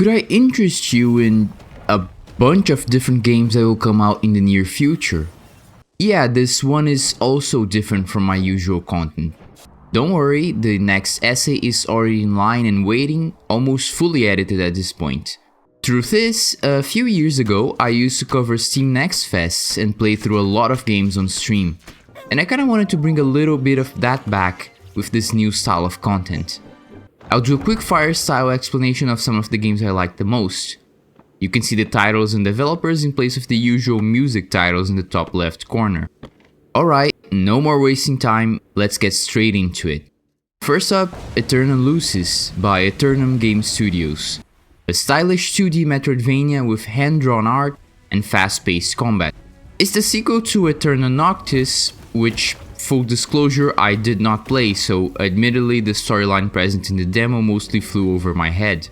could I interest you in a bunch of different games that will come out in the near future? Yeah, this one is also different from my usual content. Don't worry, the next essay is already in line and waiting, almost fully edited at this point. Truth is, a few years ago I used to cover Steam Next Fests and play through a lot of games on stream, and I kinda wanted to bring a little bit of that back with this new style of content. I'll do a quick fire style explanation of some of the games I like the most. You can see the titles and developers in place of the usual music titles in the top left corner. Alright, no more wasting time, let's get straight into it. First up, Aeterna Lucis by Aeternum Game Studios. A stylish 2D Metroidvania with hand-drawn art and fast-paced combat. It's the sequel to Aeterna Noctis, which, full disclosure, I did not play, so admittedly the storyline present in the demo mostly flew over my head.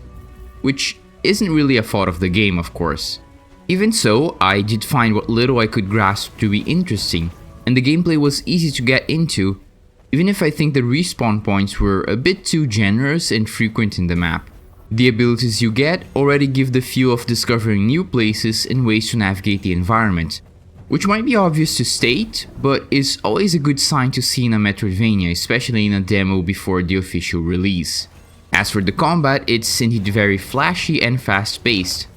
Which isn't really a fault of the game, of course. Even so, I did find what little I could grasp to be interesting, and the gameplay was easy to get into, even if I think the respawn points were a bit too generous and frequent in the map. The abilities you get already give the feel of discovering new places and ways to navigate the environment, which might be obvious to state, but is always a good sign to see in a Metroidvania, especially in a demo before the official release. As for the combat, it's indeed very flashy and fast-paced.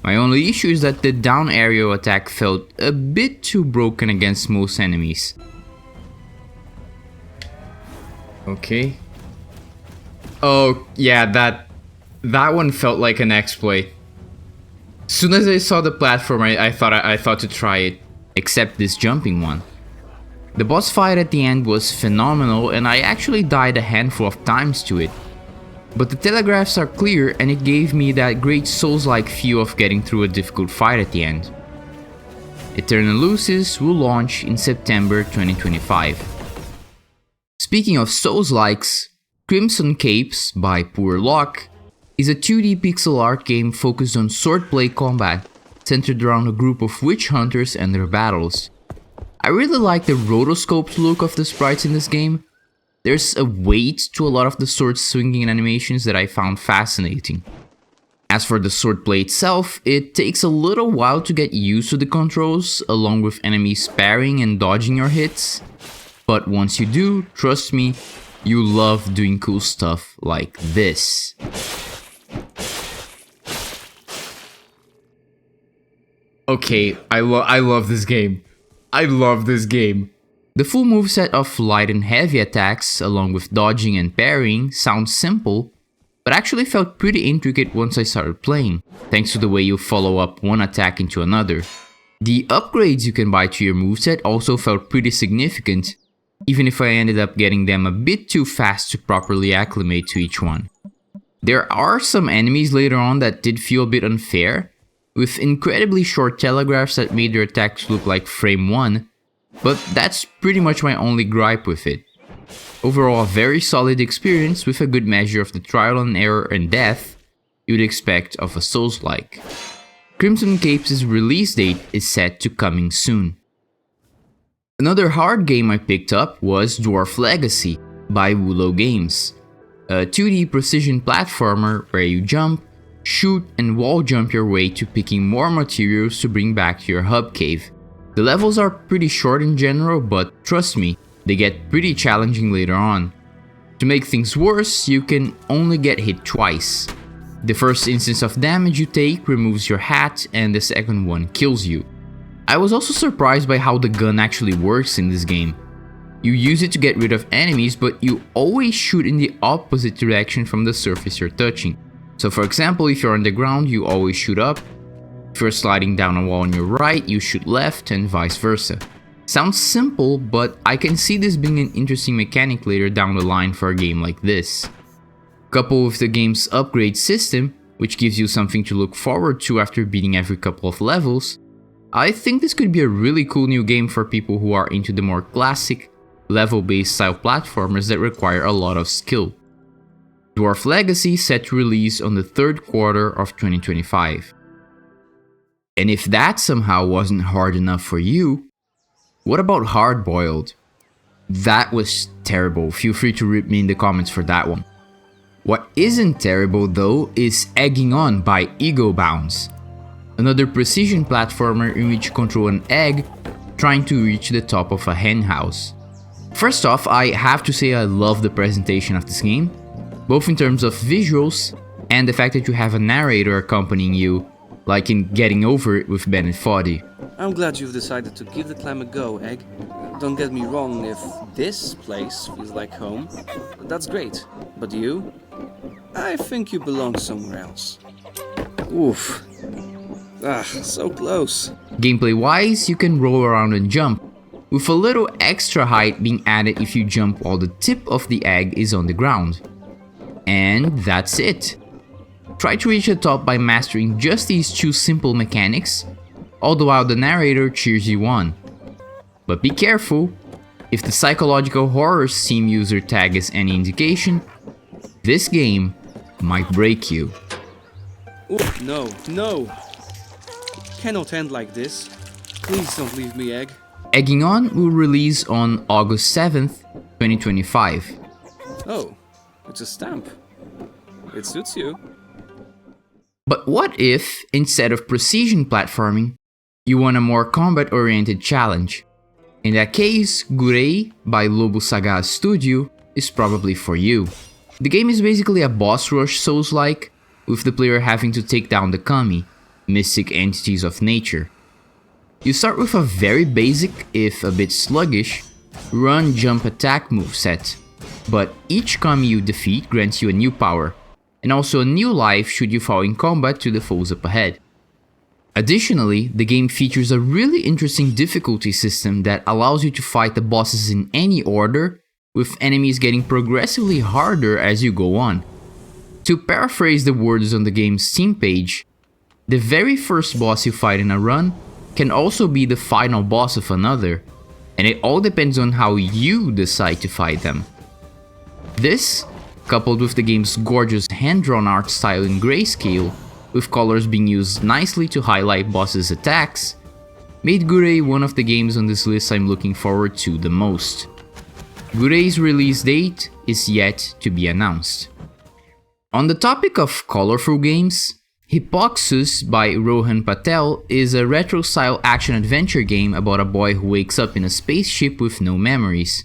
My only issue is that the down aerial attack felt a bit too broken against most enemies. Okay. Oh, yeah, that one felt like an exploit. Soon as I saw the platform, I thought to try it, except this jumping one. The boss fight at the end was phenomenal, and I actually died a handful of times to it. But the telegraphs are clear, and it gave me that great Souls-like feel of getting through a difficult fight at the end. Aeterna Lucis will launch in September 2025. Speaking of Souls-likes, Crimson Capes by Poor Luck is a 2D pixel art game focused on swordplay combat, centered around a group of witch hunters and their battles. I really like the rotoscoped look of the sprites in this game. There's a weight to a lot of the sword swinging animations that I found fascinating. As for the swordplay itself, it takes a little while to get used to the controls, along with enemies parrying and dodging your hits. But once you do, trust me, you love doing cool stuff like this. Okay, I love this game. I love this game. The full moveset of light and heavy attacks, along with dodging and parrying, sounds simple, but actually felt pretty intricate once I started playing, thanks to the way you follow up one attack into another. The upgrades you can buy to your moveset also felt pretty significant, even if I ended up getting them a bit too fast to properly acclimate to each one. There are some enemies later on that did feel a bit unfair, with incredibly short telegraphs that made their attacks look like frame 1, but that's pretty much my only gripe with it. Overall, a very solid experience with a good measure of the trial and error and death you'd expect of a Souls-like. Crimson Capes' release date is set to coming soon. Another hard game I picked up was Dwarf Legacy by Willow Games, a 2D precision platformer where you jump, shoot and wall jump your way to picking more materials to bring back to your hub cave. The levels are pretty short in general, but trust me, they get pretty challenging later on. To make things worse, you can only get hit twice. The first instance of damage you take removes your hat, and the second one kills you. I was also surprised by how the gun actually works in this game. You use it to get rid of enemies, but you always shoot in the opposite direction from the surface you're touching. So for example, if you're on the ground, you always shoot up. If you're sliding down a wall on your right, you shoot left, and vice versa. Sounds simple, but I can see this being an interesting mechanic later down the line for a game like this. Coupled with the game's upgrade system, which gives you something to look forward to after beating every couple of levels, I think this could be a really cool new game for people who are into the more classic, level-based style platformers that require a lot of skill. Dwarf Legacy set to release on the third quarter of 2025. And if that somehow wasn't hard enough for you, what about Hard Boiled? That was terrible, feel free to rip me in the comments for that one. What isn't terrible though is Egging On by Ego Bounds, another precision platformer in which you control an egg trying to reach the top of a hen house. First off, I have to say I love the presentation of this game, both in terms of visuals and the fact that you have a narrator accompanying you, like in Getting Over It with Bennett Foddy. I'm glad you've decided to give the climb a go, Egg. Don't get me wrong, if this place feels like home, that's great. But you? I think you belong somewhere else. Oof. Ah, so close. Gameplay-wise, you can roll around and jump, with a little extra height being added if you jump while the tip of the egg is on the ground. And that's it. Try to reach the top by mastering just these two simple mechanics, all the while the narrator cheers you on. But be careful, if the psychological horror Steam user tag is any indication, this game might break you. Ooh, no, no! Cannot end like this. Please don't leave me, Egg. Egging On will release on August 7th, 2025. Oh, it's a stamp. It suits you. But what if, instead of precision platforming, you want a more combat-oriented challenge? In that case, Gurei by Lobo Saga Studio is probably for you. The game is basically a boss rush Souls-like, with the player having to take down the kami, mystic entities of nature. You start with a very basic, if a bit sluggish, run, jump, attack moveset, but each kami you defeat grants you a new power, and also a new life should you fall in combat to the foes up ahead. Additionally, the game features a really interesting difficulty system that allows you to fight the bosses in any order, with enemies getting progressively harder as you go on. To paraphrase the words on the game's Steam page, the very first boss you fight in a run can also be the final boss of another, and it all depends on how you decide to fight them. This, coupled with the game's gorgeous hand-drawn art style in grayscale, with colors being used nicely to highlight bosses' attacks, made Gurei one of the games on this list I'm looking forward to the most. Gurei's release date is yet to be announced. On the topic of colorful games, Hippoxxus by Rohan Patel is a retro-style action-adventure game about a boy who wakes up in a spaceship with no memories.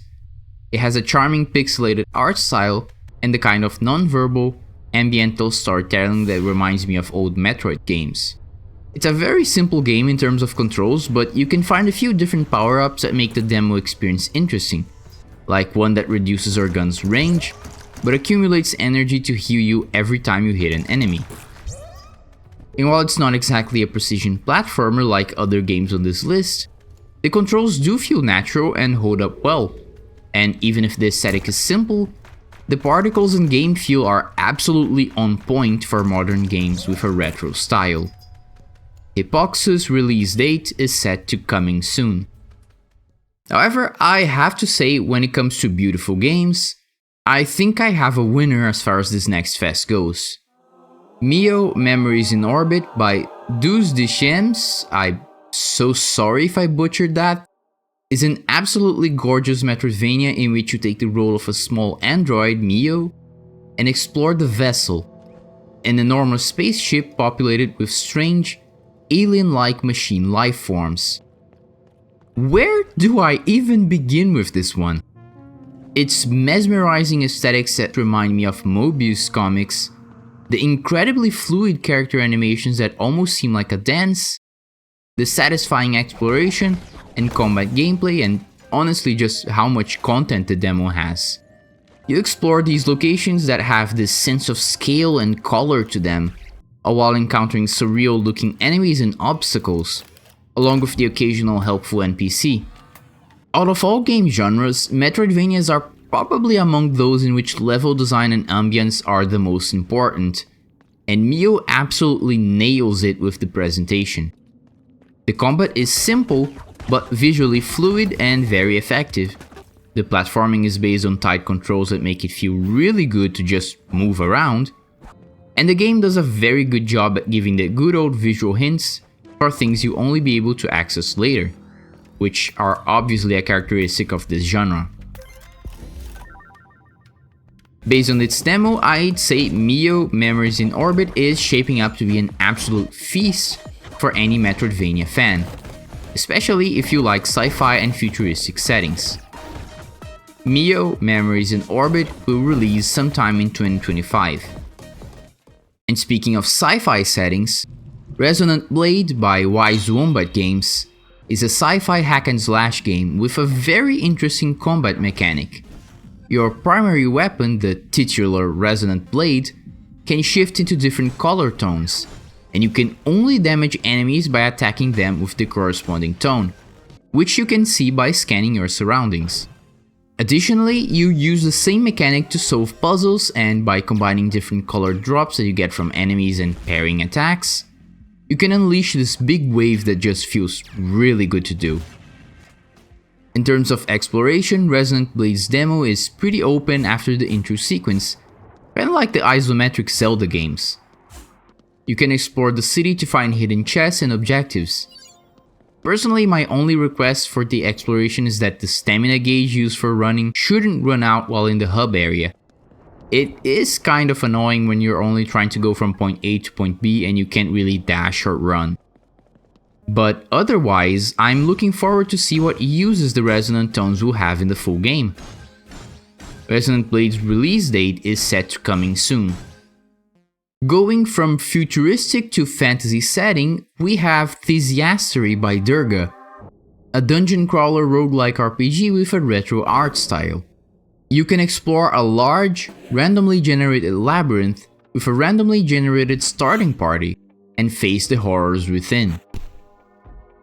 It has a charming pixelated art style and the kind of non-verbal, ambiental storytelling that reminds me of old Metroid games. It's a very simple game in terms of controls, but you can find a few different power-ups that make the demo experience interesting, like one that reduces your gun's range, but accumulates energy to heal you every time you hit an enemy. And while it's not exactly a precision platformer like other games on this list, the controls do feel natural and hold up well, and even if the aesthetic is simple, the particles and game feel are absolutely on point for modern games with a retro style. Hippoxxus' release date is set to coming soon. However, I have to say, when it comes to beautiful games, I think I have a winner as far as this next fest goes. Mio Memories in Orbit by Douze Deschemes, I'm so sorry if I butchered that, is an absolutely gorgeous Metroidvania in which you take the role of a small android, Mio, and explore the vessel, an enormous spaceship populated with strange, alien-like machine life forms. Where do I even begin with this one? Its mesmerizing aesthetics that remind me of Mobius comics, the incredibly fluid character animations that almost seem like a dance, the satisfying exploration and combat gameplay, and honestly just how much content the demo has. You explore these locations that have this sense of scale and color to them, all while encountering surreal looking enemies and obstacles, along with the occasional helpful NPC. Out of all game genres, Metroidvanias are probably among those in which level design and ambience are the most important, and Mio absolutely nails it with the presentation. The combat is simple, but visually fluid and very effective. The platforming is based on tight controls that make it feel really good to just move around, and the game does a very good job at giving the good old visual hints for things you'll only be able to access later, which are obviously a characteristic of this genre. Based on its demo, I'd say Mio Memories in Orbit is shaping up to be an absolute feast for any Metroidvania fan, especially if you like sci-fi and futuristic settings. Mio Memories in Orbit will release sometime in 2025. And speaking of sci-fi settings, Resonant Blade by Wise Wombat Games is a sci-fi hack-and-slash game with a very interesting combat mechanic. Your primary weapon, the titular Resonant Blade, can shift into different color tones, and you can only damage enemies by attacking them with the corresponding tone, which you can see by scanning your surroundings. Additionally, you use the same mechanic to solve puzzles, and by combining different colored drops that you get from enemies and pairing attacks, you can unleash this big wave that just feels really good to do. In terms of exploration, Resonant Blade's demo is pretty open after the intro sequence, kinda like the isometric Zelda games. You can explore the city to find hidden chests and objectives. Personally, my only request for the exploration is that the stamina gauge used for running shouldn't run out while in the hub area. It is kind of annoying when you're only trying to go from point A to point B and you can't really dash or run. But otherwise, I'm looking forward to see what uses the resonant tones will have in the full game. Resonant Blade's release date is set to coming soon. Going from futuristic to fantasy setting, we have Thysiastery by Durga, a dungeon crawler roguelike RPG with a retro art style. You can explore a large, randomly generated labyrinth with a randomly generated starting party and face the horrors within.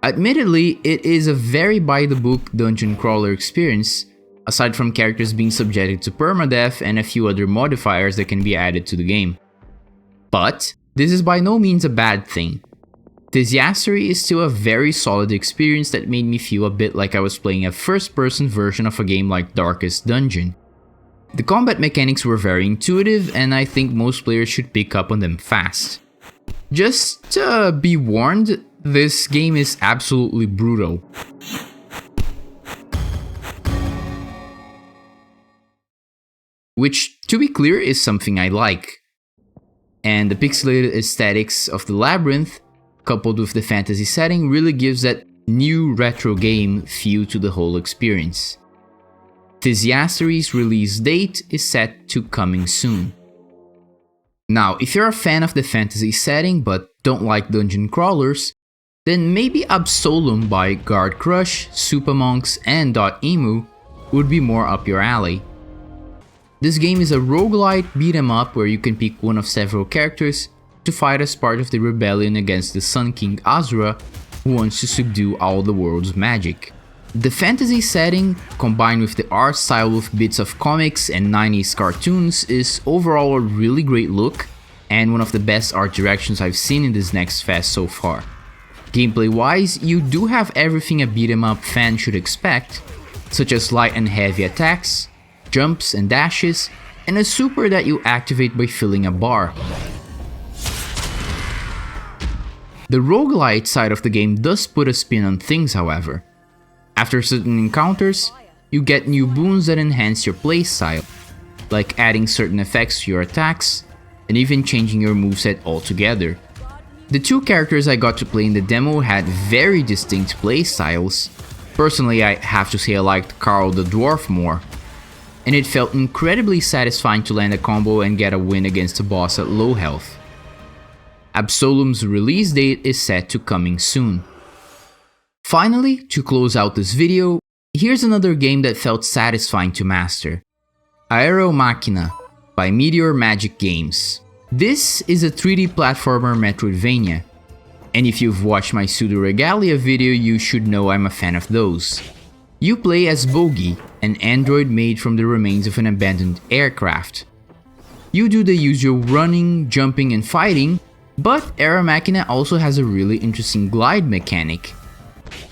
Admittedly, it is a very by-the-book dungeon crawler experience, aside from characters being subjected to permadeath and a few other modifiers that can be added to the game. But this is by no means a bad thing. Thysiastery is still a very solid experience that made me feel a bit like I was playing a first-person version of a game like Darkest Dungeon. The combat mechanics were very intuitive, and I think most players should pick up on them fast. Just be warned, this game is absolutely brutal. Which, to be clear, is something I like. And the pixelated aesthetics of the labyrinth, coupled with the fantasy setting, really gives that new retro game feel to the whole experience. Thysiastery's release date is set to coming soon. Now, if you're a fan of the fantasy setting but don't like dungeon crawlers, then maybe Absolum by Guard Crush, Supamonks, and .emu would be more up your alley. This game is a roguelite beat-em-up where you can pick one of several characters to fight as part of the rebellion against the Sun King Azura, who wants to subdue all the world's magic. The fantasy setting, combined with the art style with bits of comics and 90s cartoons, is overall a really great look and one of the best art directions I've seen in this next fest so far. Gameplay-wise, you do have everything a beat-em-up fan should expect, such as light and heavy attacks, jumps and dashes, and a super that you activate by filling a bar. The roguelite side of the game does put a spin on things, however. After certain encounters, you get new boons that enhance your playstyle, like adding certain effects to your attacks, and even changing your moveset altogether. The two characters I got to play in the demo had very distinct playstyles. Personally, I have to say I liked Carl the Dwarf more, and it felt incredibly satisfying to land a combo and get a win against a boss at low health. Absolum's release date is set to coming soon. Finally, to close out this video, here's another game that felt satisfying to master. AEROMACHINA by Meteor Magic Games. This is a 3D platformer Metroidvania, and if you've watched my Pseudo Regalia video, you should know I'm a fan of those. You play as Bogey, an android made from the remains of an abandoned aircraft. You do the usual running, jumping, and fighting, but AEROMACHINA also has a really interesting glide mechanic,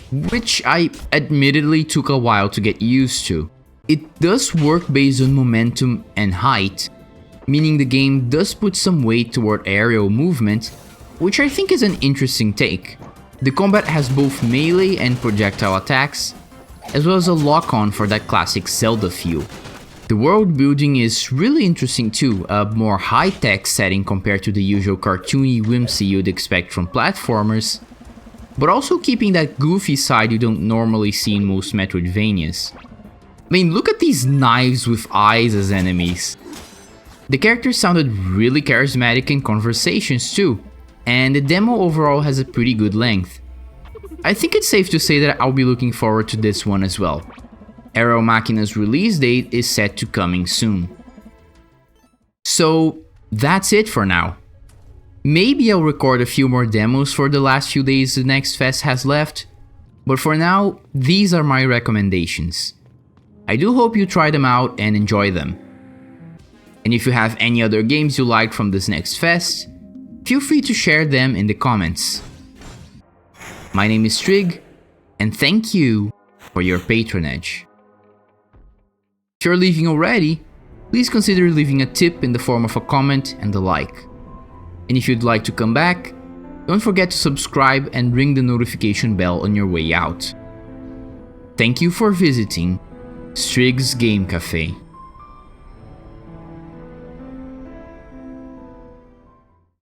which I admittedly took a while to get used to. It does work based on momentum and height, meaning the game does put some weight toward aerial movement, which I think is an interesting take. The combat has both melee and projectile attacks, as well as a lock-on for that classic Zelda feel. The world building is really interesting too, a more high-tech setting compared to the usual cartoony whimsy you'd expect from platformers, but also keeping that goofy side you don't normally see in most Metroidvanias. I mean, look at these knives with eyes as enemies. The characters sounded really charismatic in conversations too, and the demo overall has a pretty good length. I think it's safe to say that I'll be looking forward to this one as well. AEROMACHINA's release date is set to coming soon. So that's it for now. Maybe I'll record a few more demos for the last few days the next fest has left, but for now, these are my recommendations. I do hope you try them out and enjoy them. And if you have any other games you liked from this next fest, feel free to share them in the comments. My name is Strig, and thank you for your patronage. If you're leaving already, please consider leaving a tip in the form of a comment and a like. And if you'd like to come back, don't forget to subscribe and ring the notification bell on your way out. Thank you for visiting Strig's Game Café.